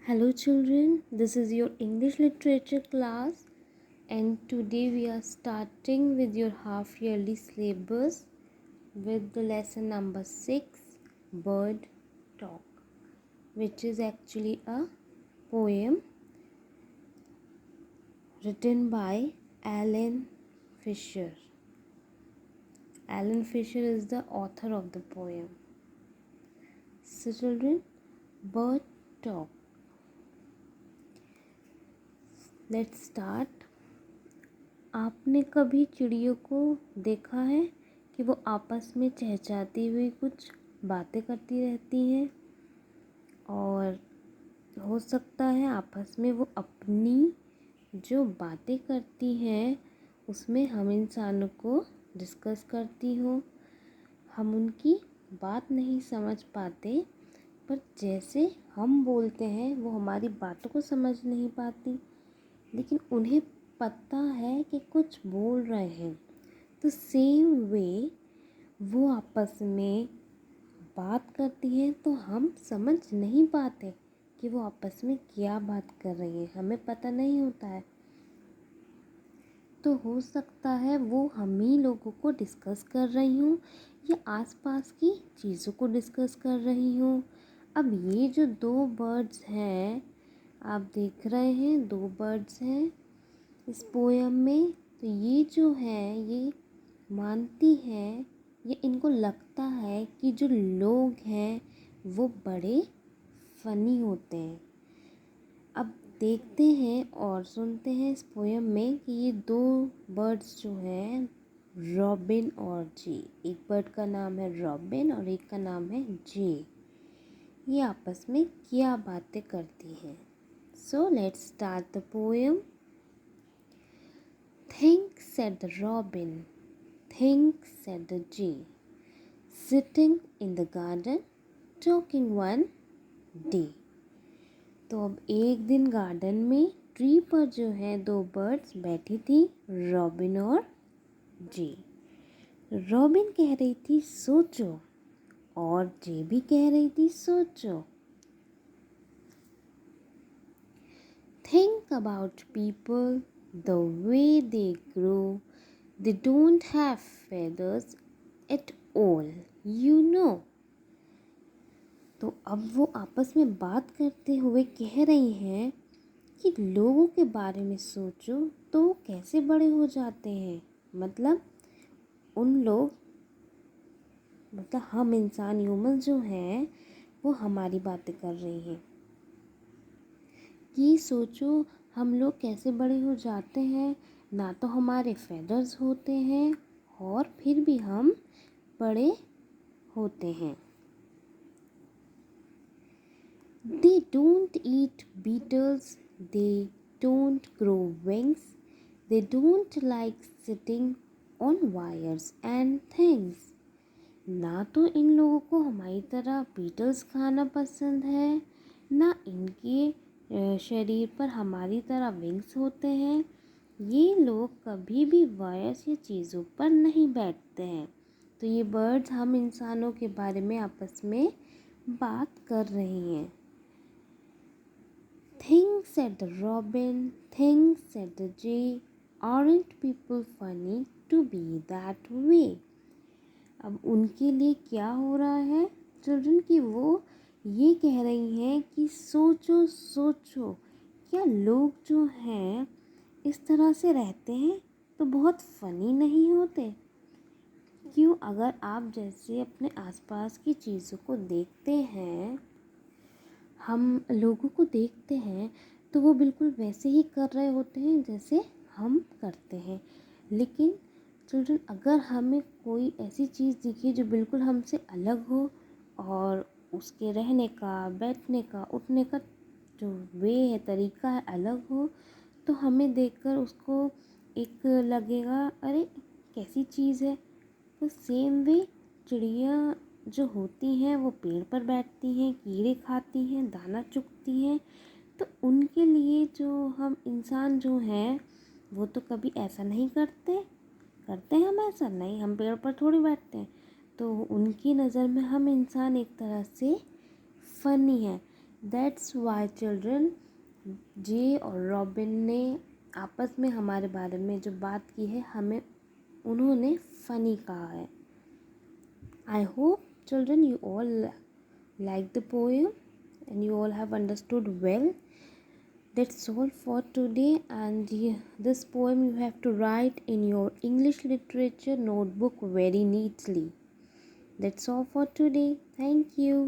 Hello children, this is your English literature class and today we are starting with your half yearly syllabus with the lesson number 6 Bird Talk, which is actually a poem written by Alan Fisher. Alan Fisher is the author of the poem. So children, Bird Talk. Let's start. आपने कभी चिड़ियों को देखा है कि वो आपस में चहचहाती हुई कुछ बातें करती रहती हैं और हो सकता है आपस में वो अपनी जो बातें करती हैं उसमें हम इंसानों को डिस्कस करती हो। हम उनकी बात नहीं समझ पाते पर जैसे हम बोलते हैं वो हमारी बातों को समझ नहीं पाती, लेकिन उन्हें पता है कि कुछ बोल रहे हैं। तो सेम वे वो आपस में बात करती हैं तो हम समझ नहीं पाते कि वो आपस में क्या बात कर रही हैं, हमें पता नहीं होता है। तो हो सकता है वो हम ही लोगों को डिस्कस कर रही हूँ या आसपास की चीज़ों को डिस्कस कर रही हूँ। अब ये जो दो बर्ड्स हैं, आप देख रहे हैं दो बर्ड्स हैं इस पोयम में। तो ये जो है ये मानती हैं, ये इनको लगता है कि जो लोग हैं वो बड़े फ़नी होते हैं। अब देखते हैं और सुनते हैं इस पोयम में कि ये दो बर्ड्स जो हैं रॉबिन और जे, एक बर्ड का नाम है रॉबिन और एक का नाम है जे, ये आपस में क्या बातें करती हैं। So let's start the poem. Think, said the robin, think, said the jay, sitting in the garden, talking one day. तो अब एक दिन गार्डन में ट्री पर जो है दो बर्ड्स बैठी थी, रॉबिन और जे। रॉबिन कह रही थी सोचो और जे भी कह रही थी सोचो। Think about people, the way they grow. They don't have feathers at all, you know. तो अब वो आपस में बात करते हुए कह रही हैं कि लोगों के बारे में सोचो तो कैसे बड़े हो जाते हैं। मतलब हम इंसान ह्यूमन जो हैं वो हमारी बातें कर रही हैं कि सोचो हम लोग कैसे बड़े हो जाते हैं, ना तो हमारे फेदर्स होते हैं और फिर भी हम बड़े होते हैं। They don't eat beetles, they don't grow wings, they don't like sitting on wires and things. ना तो इन लोगों को हमारी तरह बीटल्स खाना पसंद है, ना इनके शरीर पर हमारी तरह विंग्स होते हैं। ये लोग कभी भी वायर्स या चीज़ों पर नहीं बैठते हैं। तो ये बर्ड्स हम इंसानों के बारे में आपस में बात कर रही हैं। Think, said the robin, think, said the jay, aren't people funny to be that way? अब उनके लिए क्या हो रहा है चिल्ड्रन की, वो ये कह रही हैं कि सोचो सोचो, क्या लोग जो हैं इस तरह से रहते हैं तो बहुत फ़नी नहीं होते? क्यों, अगर आप जैसे अपने आसपास की चीज़ों को देखते हैं, हम लोगों को देखते हैं तो वो बिल्कुल वैसे ही कर रहे होते हैं जैसे हम करते हैं। लेकिन चिल्ड्रन, अगर हमें कोई ऐसी चीज़ दिखे जो बिल्कुल हमसे अलग हो और उसके रहने का, बैठने का, उठने का जो वे है, तरीका है, अलग हो, तो हमें देखकर उसको एक लगेगा अरे कैसी चीज़ है। तो सेम वे चिड़िया जो होती हैं वो पेड़ पर बैठती हैं, कीड़े खाती हैं, दाना चुगती हैं। तो उनके लिए जो हम इंसान जो हैं वो तो कभी ऐसा नहीं करते हैं हम ऐसा नहीं, हम पेड़ पर थोड़ी बैठते हैं। तो उनकी नज़र में हम इंसान एक तरह से फ़नी है। दैट्स वाई चिल्ड्रन, जे और रॉबिन ने आपस में हमारे बारे में जो बात की है हमें उन्होंने फ़नी कहा है। I hope children you all like the poem and you all have understood well. That's all for today, and this poem you have to write in your English literature notebook very neatly. That's all for today. Thank you.